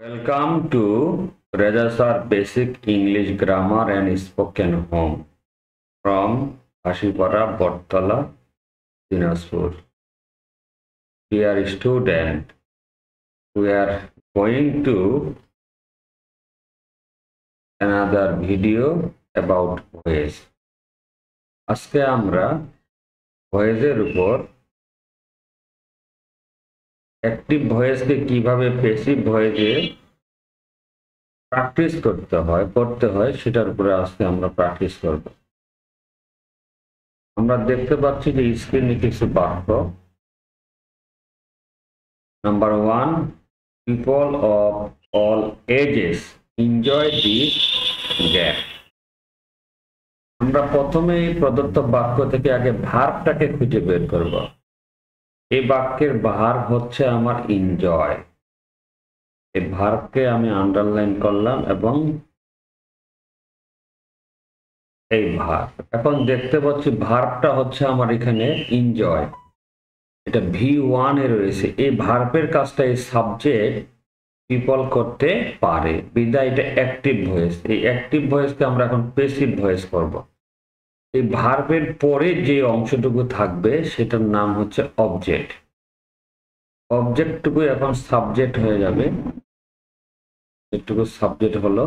Welcome to Reza Sir Basic English Grammar and Spoken Home from Ashipara, Bortala, Dinajpur. Dear student, we are going to another video about voice. আজকে আমরা ভয়েসের উপর active ভয়েসকে কিভাবে passive ভয়েসে practice করতে হয় সেটার উপরে আজকে আমরা প্র্যাকটিস করব। আমরা দেখতে পাচ্ছি যে স্ক্রিনে কিছু বাক্য। Number 1, people of all ages enjoy this game. আমরা প্রথমে এই প্রদত্ত বাক্য থেকে আগে ভার্বটাকে খুঁজে বের করব। এই বাক্যের ভার্ব হচ্ছে আমার এনজয়। এই ভার্বকে আমি আন্ডারলাইন করলাম এবং এই ভার্ব। এখন দেখতে পাচ্ছি ভার্বটা হচ্ছে আমার এখানে এনজয়, এটা V1 এ রয়েছে। এই ভার্বের কাজটা এই সাবজেক্ট পিপল করতে পারে, বিদায় এটা অ্যাক্টিভ ভয়েস। এই অ্যাক্টিভ ভয়েসকে আমরা এখন প্যাসিভ ভয়েস করব। এই ভার্বের পরে যে অংশটুকু থাকবে সেটার নাম হচ্ছে অবজেক্ট। অবজেক্টটুকু এখন সাবজেক্ট হয়ে যাবে। এটুকু সাবজেক্ট হলো,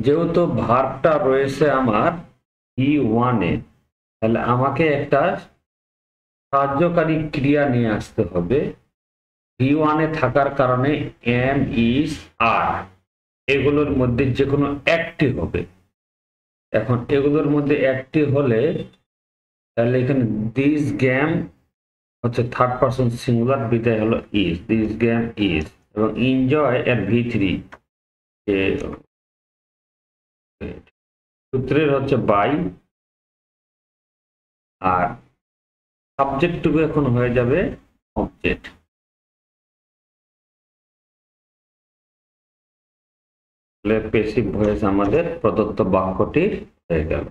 যেহেতু ভার্বটা রয়েছে আমার V1 এ, তাহলে আমাকে একটা কার্যকারী ক্রিয়া নিয়ে আসতে হবে। V1 এ থাকার কারণে am, is, are এগুলোর মধ্যে যে কোনো একটি হবে। এখন এগুলোর মধ্যে একটি হলে তাহলে এখানে দিস গেম হচ্ছে থার্ড পারসন সিঙ্গুলার, বিদায় হলো ইজ, দিস গেম ইজ। এবং এনজয় এর V3 সূত্রের হচ্ছে বাই, আর সাবজেক্টটুকু এখন হয়ে যাবে অবজেক্ট। প্যাসিভ ভয়েস আমাদের প্রদত্ত বাক্যটি হয়ে গেল।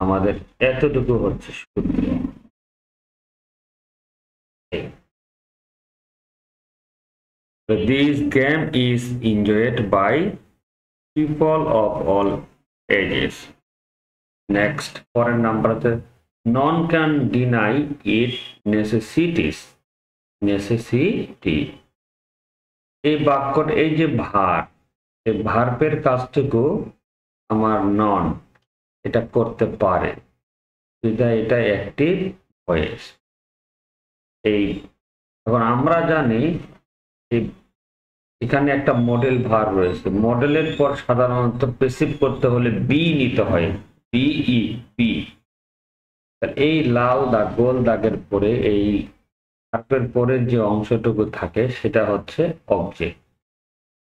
আমাদের এতটুকু হচ্ছে সূত্র। This game is enjoyed by people of all ages. Next, পরের নাম্বারতে none can deny its necessities. Necessity, এই বাক্যটা, এই যে ভার্ব, এই ভার্বের কাজটুকু আমার নন এটা করতে পারে, এটা অ্যাক্টিভ ভয়েস। এই এখন আমরা জানি এখানে একটা মডেল ভার্ব রয়েছে। মডেলের পর সাধারণত প্যাসিভ করতে হলে বি নিতে হয়, বিই, বি। এই লাল দাগ, গোল দাগের পরে এই ভার্বের পরে যে অংশটুকু থাকে সেটা হচ্ছে অবজেক্ট।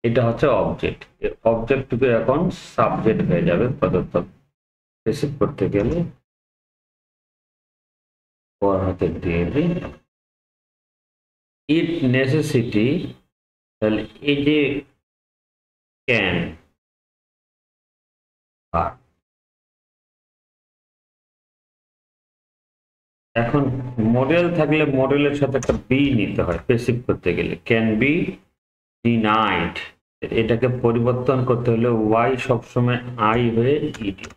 এটা হচ্ছে অবজেক্ট। এই অবজেক্টটুকু এখন সাবজেক্ট হয়ে যাবে প্রদত্ত প্যাসিভ করতে গেলে। পর হাতে দিয়ে দিই ইট নেসেসিটি, তাহলে এই যে ক্যান, এখন মডেল থাকলে মডেলের সাথে একটা বি নিতে হয় প্যাসিভ করতে গেলে। ক্যান বি ডিনাইড, এটাকে পরিবর্তন করতে হলে ওয়াই সবসময় আই হয়ে ইডি।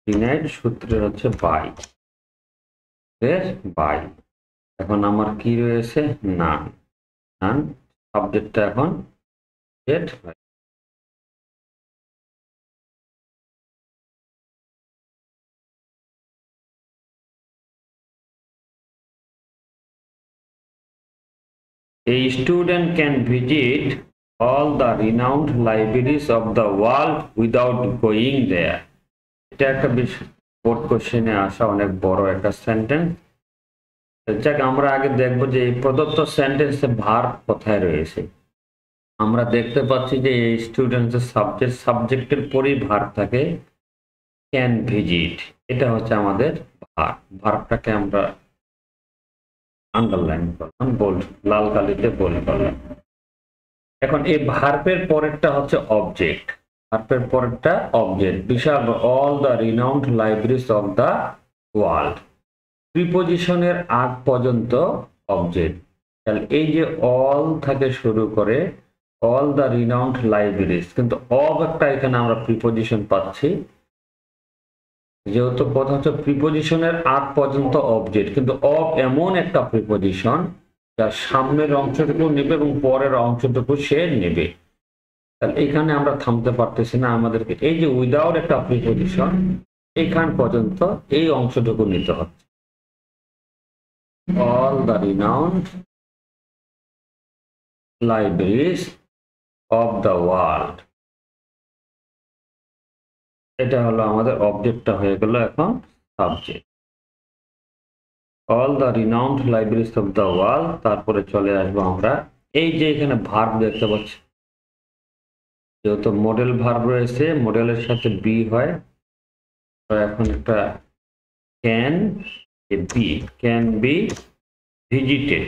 ডিনাইড সূত্রের হচ্ছে বাই, বাই। এখন আমার কি রয়েছে, নান। নান সাবজেক্টটা এখন গেট হয়। A student can visit all the renowned libraries of the world without going there. এটা একটা বোর্ড কোশ্চেনে আসা অনেক বড় একটা সেন্টেন্স। যাক, আমরা আগে দেখবো যে এই প্রদত্ত সেন্টেন্সে ভার্ব কোথায় রয়েছে। আমরা দেখতে পাচ্ছি যে এই স্টুডেন্টসের সাবজেক্টের পরেই ভার্ব থাকে, ক্যান ভিজিট। এটা হচ্ছে আমাদের ভার্ব। ভার্বটাকে আমরা আন্ডারলাইন করলাম, বোল্ড, লাল কালিতে বোল্ড করলাম। এখন এই ভার্বের পরেরটা হচ্ছে অবজেক্ট। ভার্বের পরেরটা অবজেক্ট। বিশাল, all the renowned libraries of the world. প্রিপোজিশনের আগ পর্যন্ত অবজেক্ট। তাহলে এই যে অল থেকে শুরু করে অল দ্য রিনাউন্ড লাইব্রেরিজ, কিন্তু অব একটা এখানে আমরা প্রিপোজিশন পাচ্ছি, যেহেতু কথা হচ্ছে প্রিপোজিশনের আগ পর্যন্ত অবজেক্ট, কিন্তু অব এমন একটা প্রিপোজিশন যার সামনের অংশটুকু নেবে এবং পরের অংশটুকু সে নেবে। তাহলে এখানে আমরা থামতে পারতেছি না, আমাদেরকে এই যে উইদাউট একটা প্রিপোজিশন এখান পর্যন্ত এই অংশটুকু নিতে হচ্ছে। All the renowned libraries of the world, এটা হলো আমাদের অবজেক্টটা হয়ে গেল এখন subject. All the renowned libraries of the world, তারপরে চলে আসবো আমরা এই যে এখানে ভার্ব দেখতে পাচ্ছি, যেহেতু মডেল ভার্ব রয়েছে, মডেলের সাথে বি হয়, তো এখন একটা can be visited,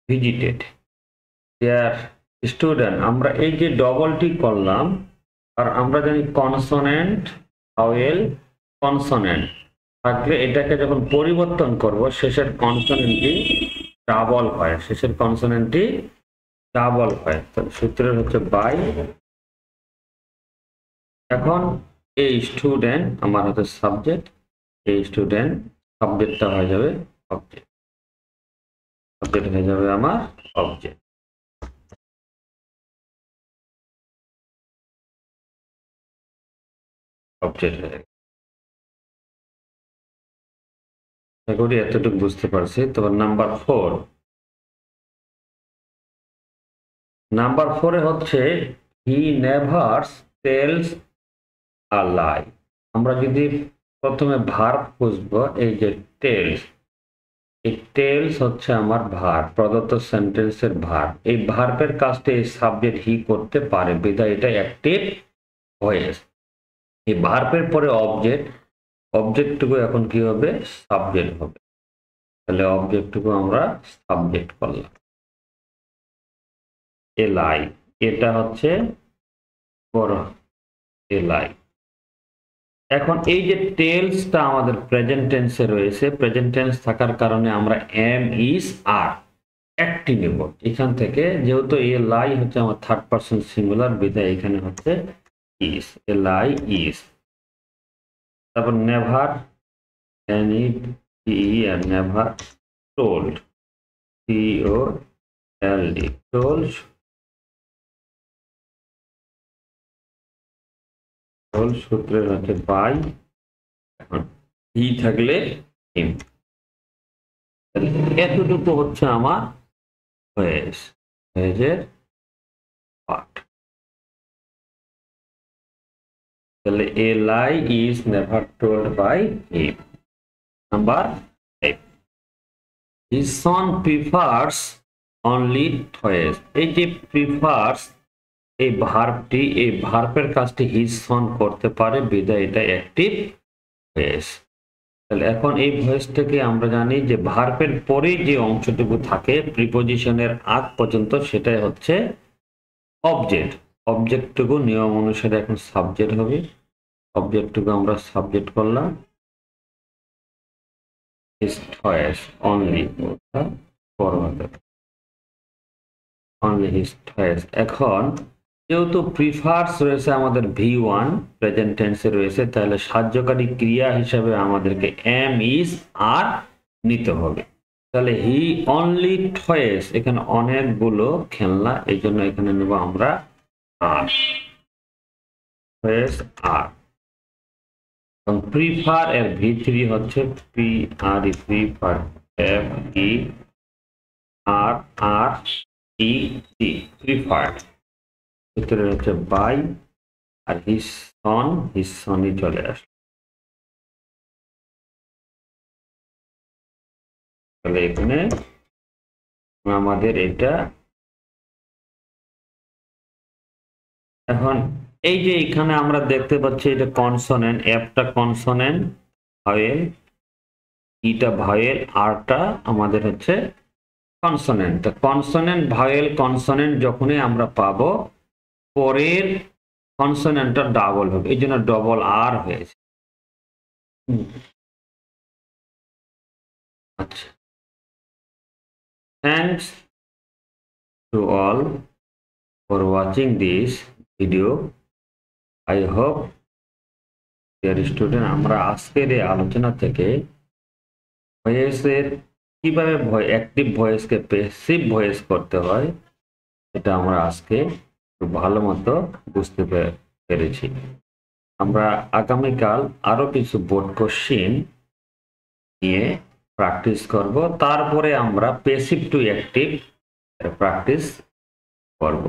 visited their student. আমরা এই যে ডবল টি করলাম, আর আমরা জানি কনসোনেন্ট ভাওয়েল কনসোনেন্ট থাকলে এটাকে যখন পরিবর্তন করব শেষের কনসোনেন্টটি ডাবল হয়, শেষের কনসোনেন্টটি ডাবল হয়। সূত্রের হচ্ছে বাই। এখন এই স্টুডেন্ট আমার হচ্ছে সাবজেক্ট, এই স্টুডেন্ট সাবজেক্টটা হয়ে যাবে অবজেক্ট, সাবজেক্ট হয়ে যাবে আমার অবজেক্ট। অবজেক্ট হয়ে গেল। আশা করি এতটুকু বুঝতে পারছি। তো নাম্বার 4, নাম্বার 4 হচ্ছে হি নেভার টেলস আ লাই। আমরা যদি প্রথমে ভার্ব খুঁজবো, এই যে টেলস, এই টেলস হচ্ছে আমার ভার্ব, প্রদত্ত সেন্টেন্সের ভার্ব। এই ভার্বের কাজটা এই সাবজেক্ট হি করতে পারে, বিধায় এটা অ্যাক্টিভ ভয়েস। এই ভার্বের পরে অবজেক্ট, অবজেক্টটুকু এখন কি হবে, সাবজেক্ট হবে। তাহলে অবজেক্টটুকু আমরা সাবজেক্ট করলাম এলাই, এটা হচ্ছে বড় এলাই। এখন এই যে টেলসটা আমাদের প্রেজেন্ট টেন্সে রয়েছে, প্রেজেন্ট টেন্স থাকার কারণে আমরা এম ইজ আর একটি নেব এখান থেকে, যেহেতু এ লাই হচ্ছে আমার থার্ড পারসন সিঙ্গুলার, বিধায় এখানে হচ্ছে ইজ, এ লাই ইজ। তারপর নেভার, আর নেভার টোল্ড, TOLD, টোল্ড, সূত্রের হচ্ছে বাই, এখন হি থাকলে হিম। এতটুকু হচ্ছে আমার ভয়েসের পার্ট। তাহলে a lie is never told by him. Number 8, his son prefers only toys. এই যে প্রিফার্স এই ভার্বটি, এই ভার্বের কাজটি হিজ সন করতে পারে, বিধায় এটা অ্যাক্টিভ ভয়েস। তাহলে এখন এই ভয়েসটাকে আমরা জানি যে ভার্বের পরে যে অংশটুকু থাকে প্রিপোজিশনের আগ পর্যন্ত, সেটাই হচ্ছে অবজেক্ট। অবজেক্টটুকু নিয়ম অনুসারে এখন সাবজেক্ট হবে, অবজেক্টটুকু আমরা সাবজেক্ট করলাম his toys only, only his toys. এখন যেহেতু প্রিফার্স রয়েছে আমাদের V1 প্রেজেন্ট টেন্সে রয়েছে, তাহলে সাহায্যকারী ক্রিয়া হিসেবে আমাদেরকে এম ইজ আর নিতে হবে। তাহলে হি অনলি টয়েস, এখানে অনেকগুলো খেলনা, এই জন্য এখানে নেব আমরা আর, টয়েস আর। প্রিফার এর V3 হচ্ছে প্রিফার, প্রিফার্ড, ভিতরে হচ্ছে বাই, আর হিজ সনই চলে আসে। তাহলে এখানে আমাদের এটা এখন এই যে এখানে আমরা দেখতে পাচ্ছি এটা কনসোনেন্ট, এফটা কনসোনেন্ট ভাওয়েল, ইটা ভাওয়েল, আরটা আমাদের হচ্ছে কনসোনেন্ট। তো কনসোনেন্ট ভাওয়েল কনসোনেন্ট যখনই আমরা পাবো, পরের কনসোনেন্টটা ডাবল হবে, এই জন্য ডবল আর হয়েছে। আচ্ছা, thanks to all for watching this video. I hope dear student, আমরা আজকের এই আলোচনা থেকে ভয়েসের কিভাবে অ্যাক্টিভ ভয়েসকে প্যাসিভ ভয়েস করতে হয় এটা আমরা আজকে ভালো মতো বুঝতে পেরেছি। আমরা আগামীকাল আরো কিছু বোর্ড কোশ্চেন নিয়ে প্র্যাকটিস করব, তারপরে আমরা প্যাসিভ টু অ্যাক্টিভ প্র্যাকটিস করব।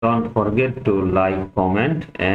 Don't forget to like, comment and